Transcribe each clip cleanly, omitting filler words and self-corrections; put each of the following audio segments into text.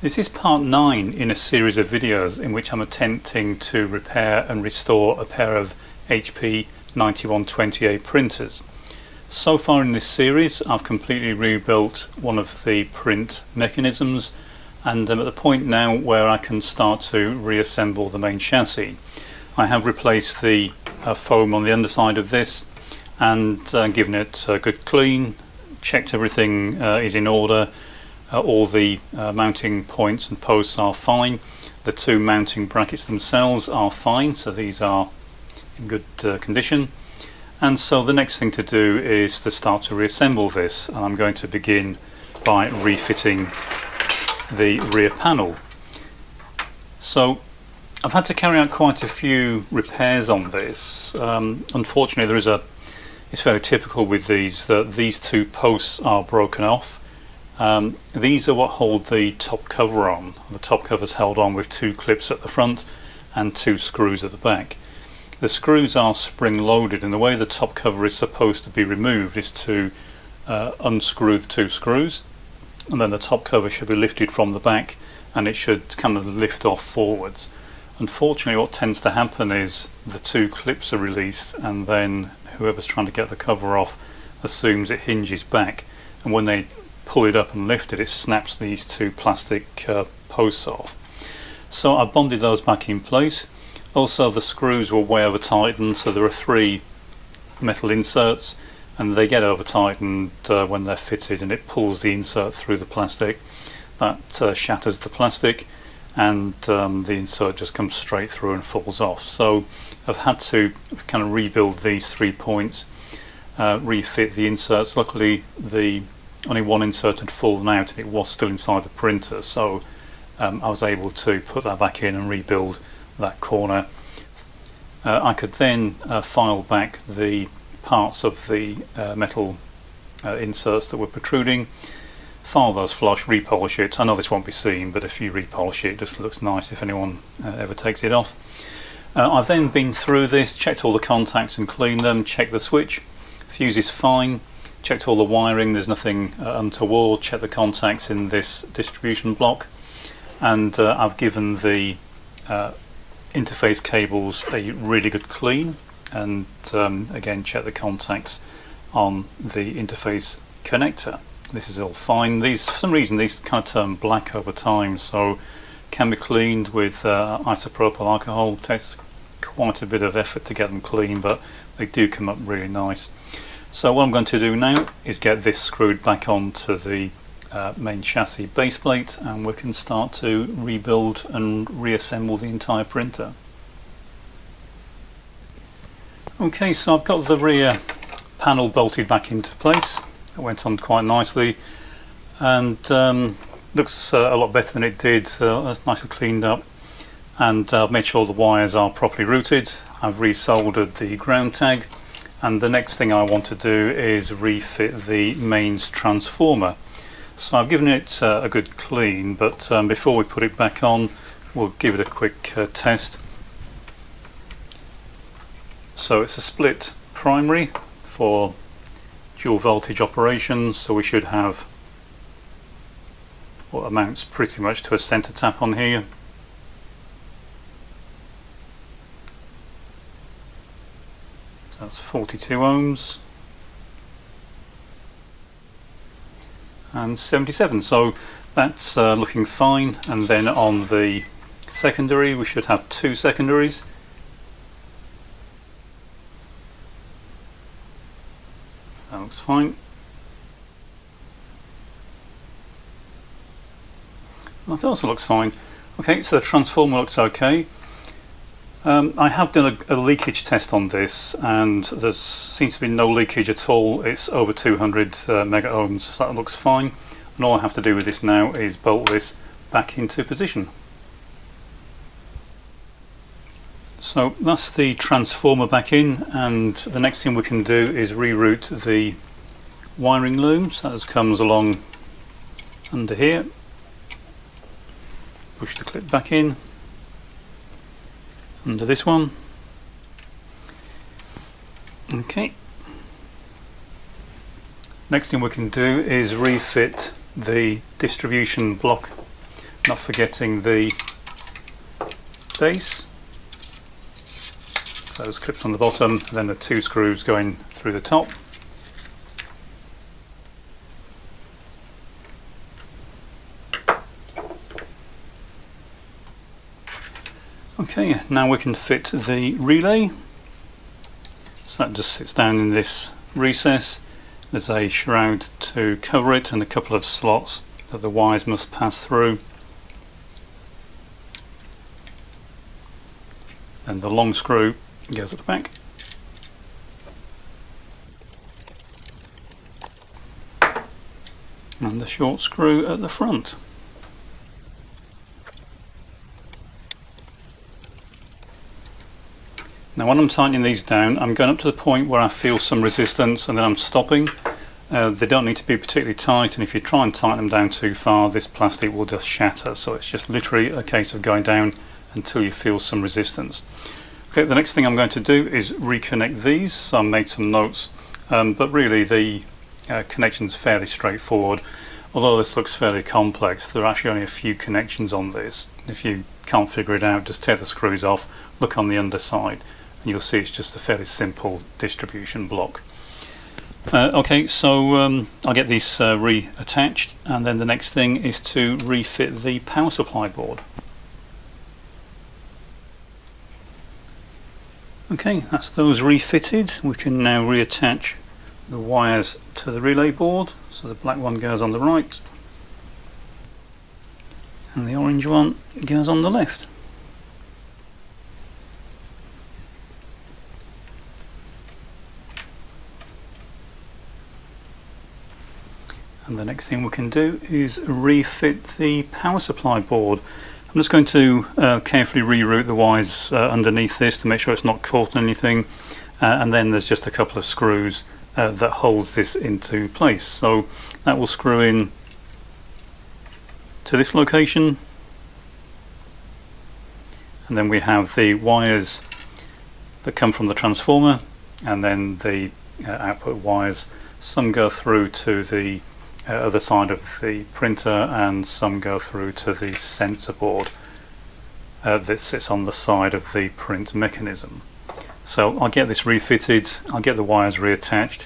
This is part 9 in a series of videos in which I'm attempting to repair and restore a pair of HP9120A printers. So far in this series I've completely rebuilt one of the print mechanisms, and I'm at the point now where I can start to reassemble the main chassis. I have replaced the foam on the underside of this and given it a good clean, checked everything is in order. All the mounting points and posts are fine. The two mounting brackets themselves are fine, so these are in good condition. And so the next thing to do is to start to reassemble this, and I'm going to begin by refitting the rear panel. So I've had to carry out quite a few repairs on this. Unfortunately, it's fairly typical with these that these two posts are broken off. These are what hold the top cover on. The top cover is held on with two clips at the front and two screws at the back. The screws are spring loaded, and the way the top cover is supposed to be removed is to unscrew the two screws, and then the top cover should be lifted from the back and it should kind of lift off forwards. Unfortunately, what tends to happen is the two clips are released, and then whoever's trying to get the cover off assumes it hinges back, and when they pull it up and lift it, it snaps these two plastic posts off. So I bonded those back in place. Also, the screws were way over tightened, so there are three metal inserts and they get over tightened when they're fitted, and it pulls the insert through the plastic. That shatters the plastic, and the insert just comes straight through and falls off. So I've had to kind of rebuild these 3 points, refit the inserts. Luckily only one insert had fallen out and it was still inside the printer, so I was able to put that back in and rebuild that corner. I could then file back the parts of the metal inserts that were protruding, file those flush, repolish it. I know this won't be seen, but if you repolish it, it just looks nice if anyone ever takes it off. I've then been through this, checked all the contacts and cleaned them, checked the switch, fuse is fine, checked all the wiring, there's nothing untoward, checked the contacts in this distribution block, and I've given the interface cables a really good clean, and again check the contacts on the interface connector. This is all fine. These, for some reason, these kind of turn black over time, so can be cleaned with isopropyl alcohol. It takes quite a bit of effort to get them clean, but they do come up really nice. So what I'm going to do now is get this screwed back onto the main chassis base plate, and we can start to rebuild and reassemble the entire printer. Okay, so I've got the rear panel bolted back into place. It went on quite nicely, and looks a lot better than it did. It's nicely cleaned up, and I've made sure the wires are properly routed. I've resoldered the ground tag, and the next thing I want to do is refit the mains transformer. So I've given it a good clean, but before we put it back on, we'll give it a quick test. So it's a split primary for dual voltage operations, so we should have what amounts pretty much to a center tap on here. So that's 42 ohms and 77, so that's looking fine. And then on the secondary we should have two secondaries. That looks fine. That also looks fine. Okay, so the transformer looks okay. I have done a leakage test on this, and there seems to be no leakage at all. It's over 200 mega ohms, so that looks fine. And all I have to do with this now is bolt this back into position. So that's the transformer back in, and the next thing we can do is reroute the wiring loom. So that just comes along under here. Push the clip back in under this one. Okay. Next thing we can do is refit the distribution block not forgetting the base. Those clips on the bottom, and then the 2 screws going through the top. Okay, now we can fit the relay. So that just sits down in this recess. There's a shroud to cover it and a couple of slots that the wires must pass through. Then the long screw goes at the back. And the short screw at the front. Now when I'm tightening these down, I'm going up to the point where I feel some resistance and then I'm stopping. They don't need to be particularly tight, and if you try and tighten them down too far, this plastic will just shatter. So it's just literally a case of going down until you feel some resistance. Okay, the next thing I'm going to do is reconnect these. So I made some notes, but really the connection's fairly straightforward. Although this looks fairly complex, there are actually only a few connections on this. If you can't figure it out, just tear the screws off, look on the underside, and you'll see it's just a fairly simple distribution block. Okay, so I'll get these reattached, and then the next thing is to refit the power supply board. Okay, that's those refitted. We can now reattach the wires to the relay board. So the black one goes on the right and the orange one goes on the left. And the next thing we can do is refit the power supply board. I'm just going to carefully reroute the wires underneath this to make sure it's not caught on anything, and then there's just a couple of screws that holds this into place. So that will screw in to this location, and then we have the wires that come from the transformer, and then the output wires. Some go through to the other side of the printer, and some go through to the sensor board that sits on the side of the print mechanism. So I'll get this refitted, I'll get the wires reattached.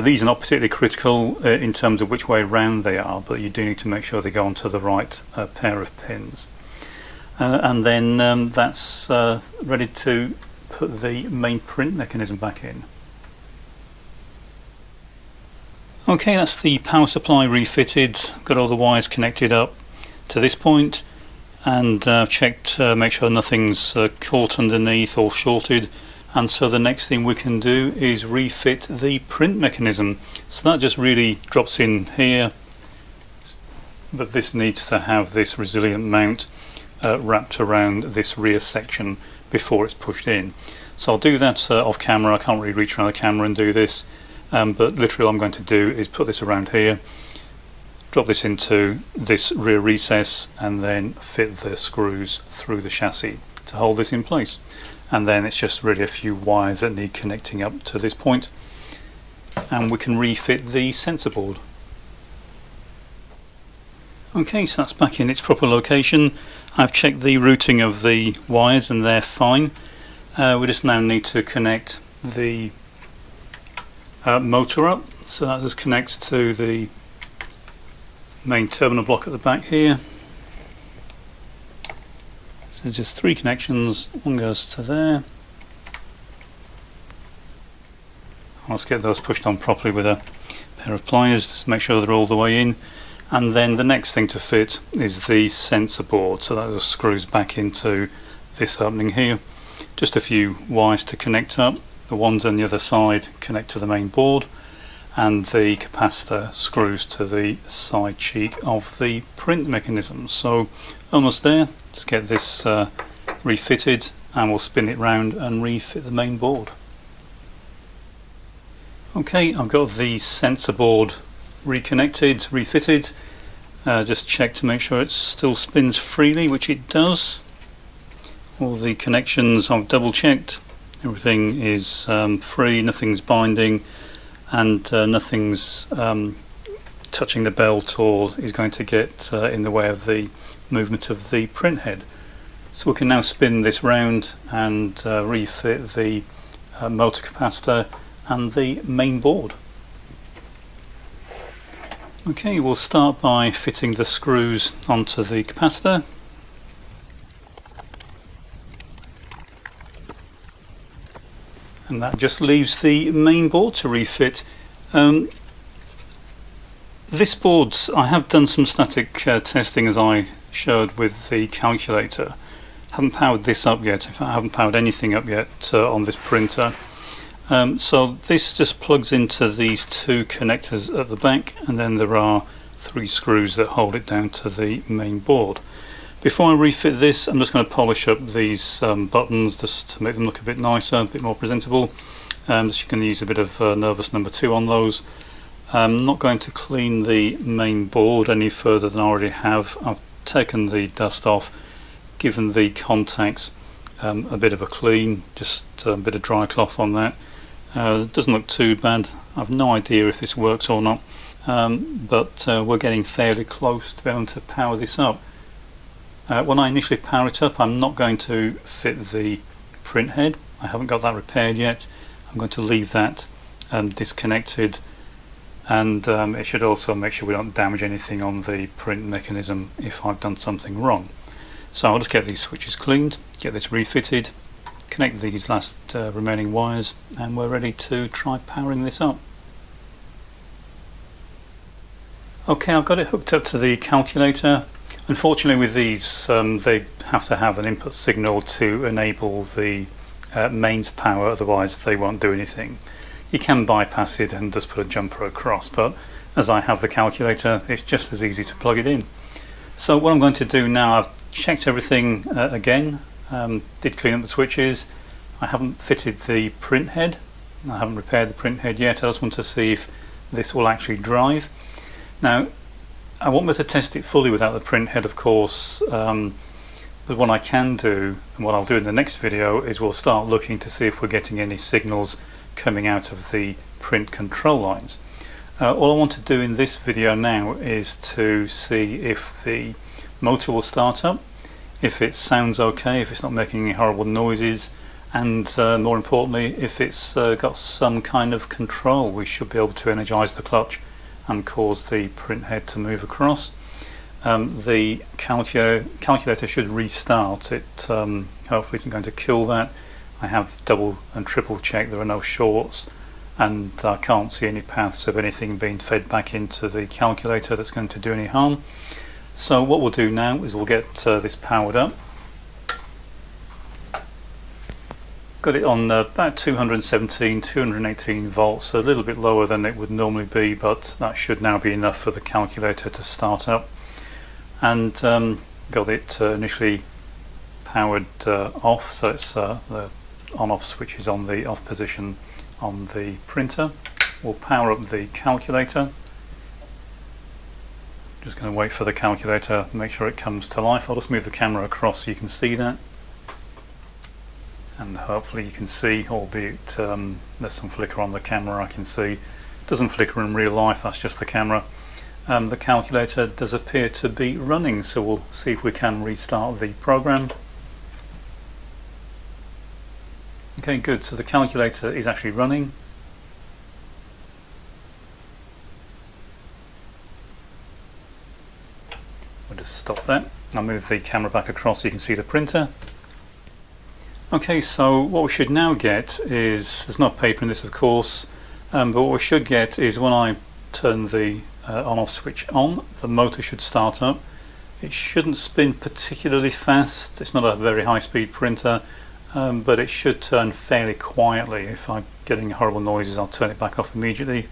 These are not particularly critical in terms of which way round they are, but you do need to make sure they go onto the right pair of pins. And then that's ready to put the main print mechanism back in. Okay, that's the power supply refitted, got all the wires connected up to this point, and checked to make sure nothing's caught underneath or shorted. And so the next thing we can do is refit the print mechanism. So that just really drops in here, but this needs to have this resilient mount wrapped around this rear section before it's pushed in. So I'll do that off camera. I can't really reach around the camera and do this, but literally all I'm going to do is put this around here, drop this into this rear recess, and then fit the screws through the chassis to hold this in place. And then it's just really a few wires that need connecting up to this point, and we can refit the sensor board. Okay, so that's back in its proper location. I've checked the routing of the wires and they're fine. We just now need to connect the motor up. So that just connects to the main terminal block at the back here. So there's just 3 connections, one goes to there. Let's get those pushed on properly with a pair of pliers just to make sure they're all the way in. And then the next thing to fit is the sensor board, so that just screws back into this opening here. Just a few wires to connect up. The ones on the other side connect to the main board, and the capacitor screws to the side cheek of the print mechanism. So almost there. Let's get this refitted, and we'll spin it round and refit the main board. Okay, I've got the sensor board reconnected, refitted. Just check to make sure it still spins freely, which it does. All the connections I've double checked. Everything is free, nothing's binding, and nothing's touching the belt or is going to get in the way of the movement of the print head. So we can now spin this round and refit the motor capacitor and the main board. Okay, we'll start by fitting the screws onto the capacitor. And that just leaves the main board to refit. This board, I have done some static testing as I showed with the calculator. Haven't powered this up yet. In fact, I haven't powered anything up yet on this printer. So this just plugs into these two connectors at the back, and then there are 3 screws that hold it down to the main board. Before I refit this, I'm just going to polish up these buttons just to make them look a bit nicer, a bit more presentable. Just going to use a bit of Nervous number 2 on those. I'm not going to clean the main board any further than I already have. I've taken the dust off, given the contacts a bit of a clean, just a bit of dry cloth on that. It doesn't look too bad. I've no idea if this works or not, but we're getting fairly close to be able to power this up. When I initially power it up, I'm not going to fit the print head. I haven't got that repaired yet. I'm going to leave that disconnected, and it should also make sure we don't damage anything on the print mechanism if I've done something wrong. So I'll just get these switches cleaned, get this refitted, connect these last remaining wires, and we're ready to try powering this up. Okay, I've got it hooked up to the calculator. Unfortunately with these, they have to have an input signal to enable the mains power, otherwise they won't do anything. You can bypass it and just put a jumper across, but as I have the calculator, it's just as easy to plug it in. So what I'm going to do now, I've checked everything again, did clean up the switches. I haven't fitted the print head, I haven't repaired the print head yet. I just want to see if this will actually drive. Now I won't be able to test it fully without the print head, of course, but what I can do, and what I'll do in the next video, is we'll start looking to see if we're getting any signals coming out of the print control lines. All I want to do in this video now is to see if the motor will start up, if it sounds okay, if it's not making any horrible noises, and more importantly, if it's got some kind of control. We should be able to energize the clutch and cause the print head to move across. The calculator should restart. It hopefully isn't going to kill that. I have double and triple checked there are no shorts, and I can't see any paths of anything being fed back into the calculator that's going to do any harm. So what we'll do now is we'll get this powered up. Got it on about 218 volts, a little bit lower than it would normally be, but that should now be enough for the calculator to start up. And got it initially powered off, so it's the on-off switch is on the off position on the printer. We'll power up the calculator. Just going to wait for the calculator, make sure it comes to life. I'll just move the camera across so you can see that. And hopefully you can see, albeit there's some flicker on the camera, I can see. It doesn't flicker in real life, that's just the camera. The calculator does appear to be running, so we'll see if we can restart the program. Okay, good, so the calculator is actually running. We'll just stop that. I'll move the camera back across so you can see the printer. Okay, so what we should now get is, there's no paper in this of course, but what we should get is when I turn the on-off switch on, the motor should start up. It shouldn't spin particularly fast, it's not a very high-speed printer, but it should turn fairly quietly. If I'm getting horrible noises, I'll turn it back off immediately.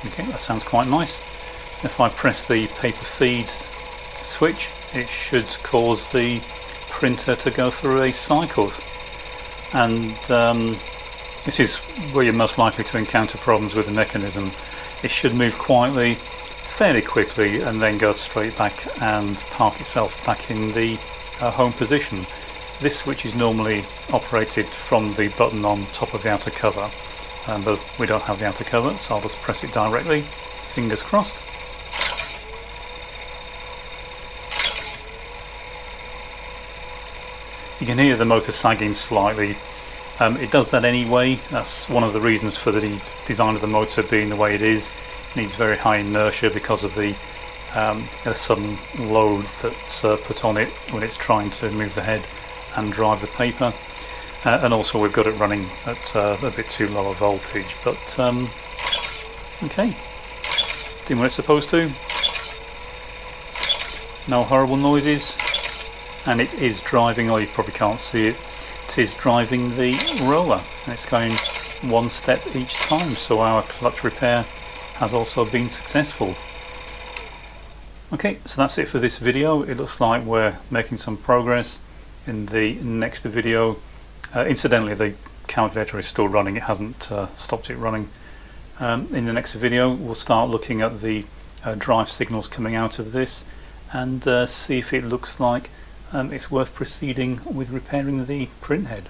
Okay, that sounds quite nice. If I press the paper feed switch, it should cause the printer to go through a cycle, and this is where you're most likely to encounter problems with the mechanism. It should move quietly, fairly quickly, and then go straight back and park itself back in the home position. This switch is normally operated from the button on top of the outer cover, but we don't have the outer cover, so I'll just press it directly, fingers crossed. You can hear the motor sagging slightly. It does that anyway. That's one of the reasons for the design of the motor being the way it is. It needs very high inertia because of the sudden load that's put on it when it's trying to move the head and drive the paper. And also we've got it running at a bit too low a voltage, but okay, it's doing what it's supposed to. No horrible noises, and it is driving, oh you probably can't see it, it is driving the roller. It's going one step each time, so our clutch repair has also been successful. Okay, so that's it for this video. It looks like we're making some progress. In the next video, incidentally, the calculator is still running, it hasn't stopped it running. In the next video we'll start looking at the drive signals coming out of this and see if it looks like it's worth proceeding with repairing the print head.